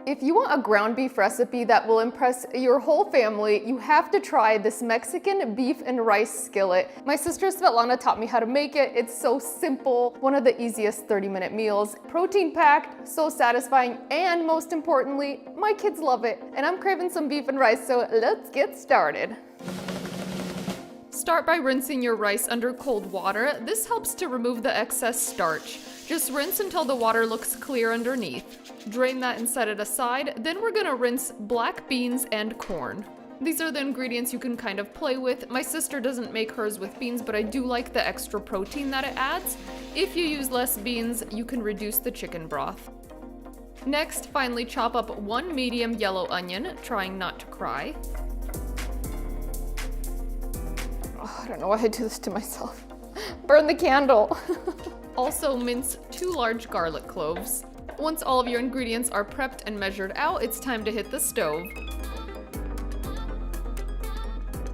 If you want a ground beef recipe that will impress your whole family, you have to try this Mexican beef and rice skillet. My sister Svetlana taught me how to make it. It's so simple, one of the easiest 30-minute meals. Protein packed, so satisfying, and most importantly, my kids love it. And I'm craving some beef and rice, so let's get started. Start by rinsing your rice under cold water. This helps to remove the excess starch. Just rinse until the water looks clear underneath. Drain that and set it aside. Then we're gonna rinse black beans and corn. These are the ingredients you can kind of play with. My sister doesn't make hers with beans, but I do like the extra protein that it adds. If you use less beans, you can reduce the chicken broth. Next, finely chop up 1 medium yellow onion, trying not to cry. Oh, I don't know why I do this to myself. Burn the candle. Also mince 2 large garlic cloves. Once all of your ingredients are prepped and measured out, it's time to hit the stove.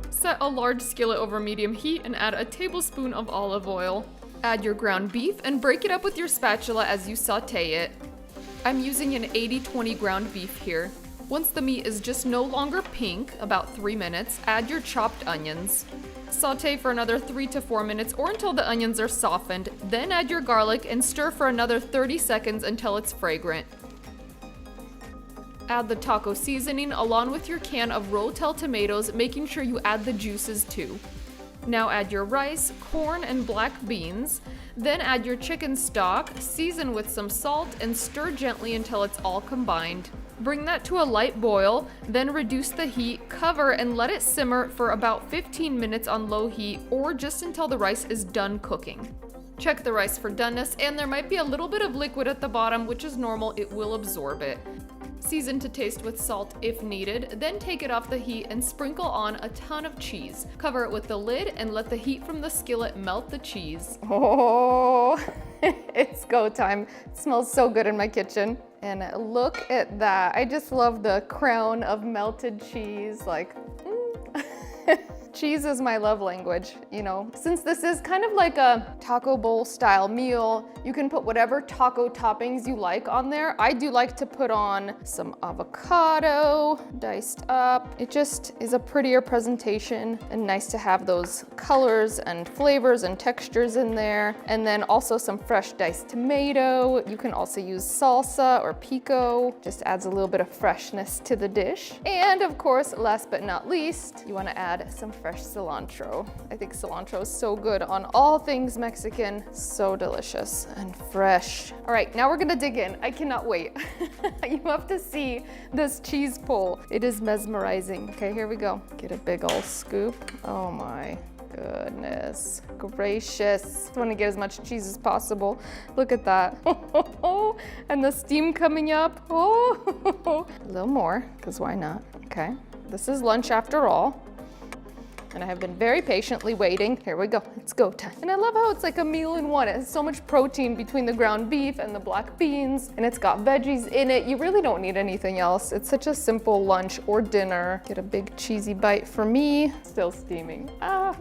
Set a large skillet over medium heat and add a tablespoon of olive oil. Add your ground beef and break it up with your spatula as you saute it. I'm using an 80-20 ground beef here. Once the meat is just no longer pink, about 3 minutes, add your chopped onions. Saute for another 3 to 4 minutes or until the onions are softened, then add your garlic and stir for another 30 seconds until it's fragrant. Add the taco seasoning along with your can of Rotel tomatoes, making sure you add the juices too. Now add your rice, corn, and black beans. Then add your chicken stock, season with some salt, and stir gently until it's all combined. Bring that to a light boil, then reduce the heat, cover, and let it simmer for about 15 minutes on low heat or just until the rice is done cooking. Check the rice for doneness, and there might be a little bit of liquid at the bottom, which is normal, it will absorb it. Season to taste with salt if needed, then take it off the heat and sprinkle on a ton of cheese. Cover it with the lid and let the heat from the skillet melt the cheese. Oh, it's go time. It smells so good in my kitchen. And look at that. I just love the crown of melted cheese. Like, cheese is my love language, you know. Since this is kind of like a taco bowl style meal, you can put whatever taco toppings you like on there. I do like to put on some avocado diced up. It just is a prettier presentation and nice to have those colors and flavors and textures in there. And then also some fresh diced tomato. You can also use salsa or pico. Just adds a little bit of freshness to the dish. And of course, last but not least, you want to add some fresh cilantro. I think cilantro is so good on all things Mexican. So delicious and fresh. All right, now we're gonna dig in. I cannot wait. You have to see this cheese pull. It is mesmerizing. Okay, here we go. Get a big old scoop. Oh my goodness gracious. I want to get as much cheese as possible. Look at that. And the steam coming up. Oh, a little more, because why not? Okay, this is lunch after all. And I have been very patiently waiting. Here we go, it's go time. And I love how it's like a meal in one. It has so much protein between the ground beef and the black beans, and it's got veggies in it. You really don't need anything else. It's such a simple lunch or dinner. Get a big cheesy bite for me. Still steaming. Ah.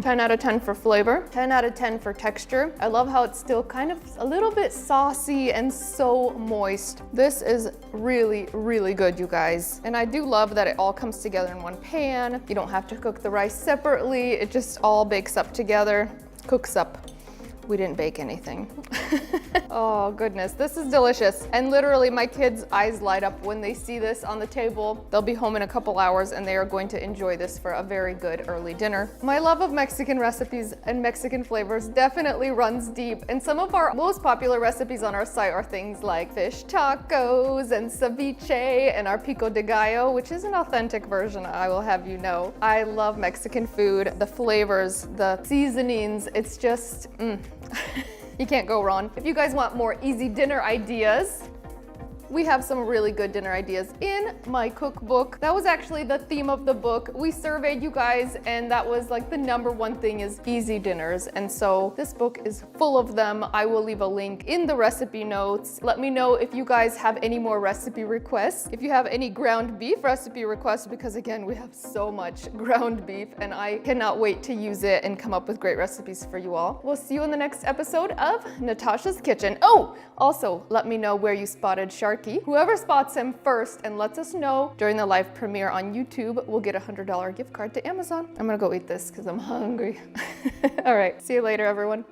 10 out of 10 for flavor, 10 out of 10 for texture. I love how it's still kind of a little bit saucy and so moist. This is really, really good, you guys. And I do love that it all comes together in one pan. You don't have to cook the rice separately. It just all bakes up together, cooks up. We didn't bake anything. Oh goodness, this is delicious. And literally my kids' eyes light up when they see this on the table. They'll be home in a couple hours and they are going to enjoy this for a very good early dinner. My love of Mexican recipes and Mexican flavors definitely runs deep. And some of our most popular recipes on our site are things like fish tacos and ceviche and our pico de gallo, which is an authentic version, I will have you know. I love Mexican food, the flavors, the seasonings, it's just, You can't go wrong. If you guys want more easy dinner ideas, we have some really good dinner ideas in my cookbook. That was actually the theme of the book. We surveyed you guys, and that was like the #1 thing is easy dinners. And so this book is full of them. I will leave a link in the recipe notes. Let me know if you guys have any more recipe requests. If you have any ground beef recipe requests, because again, we have so much ground beef and I cannot wait to use it and come up with great recipes for you all. We'll see you in the next episode of Natasha's Kitchen. Oh, also let me know where you spotted Sharky. Whoever spots him first and lets us know during the live premiere on YouTube will get a $100 gift card to Amazon. I'm gonna go eat this because I'm hungry. All right, see you later, everyone.